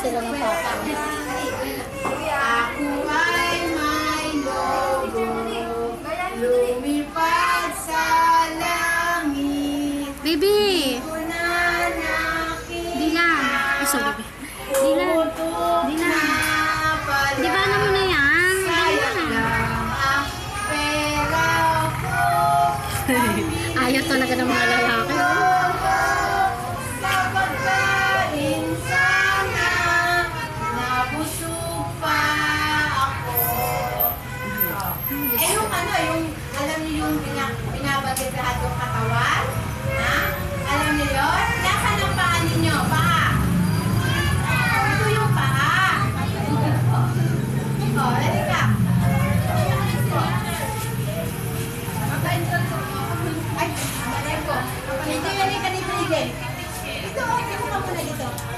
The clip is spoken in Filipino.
sila ng papa. Ako ay may lobo, lumipad sa langit. Baby! Di ko na nakita. Di na. Ay, sorry. Di na. Di na. Di ba alam mo na yan? Di Sayang na. lang ang pera ko. Ayaw talaga ng mga lalaki. Sa pagkain sana, nabusog pa ako. Eh yung ano, yung, alam niyo yung binabagay lahat yung katawan? Ha? Alam niyo yun? Nasaan ang paa ninyo? Paa? Ito yung paa. Oh, ready ka? Ay, malay ko. Ito yan yung kanito din. Ito, okay mo ka muna dito.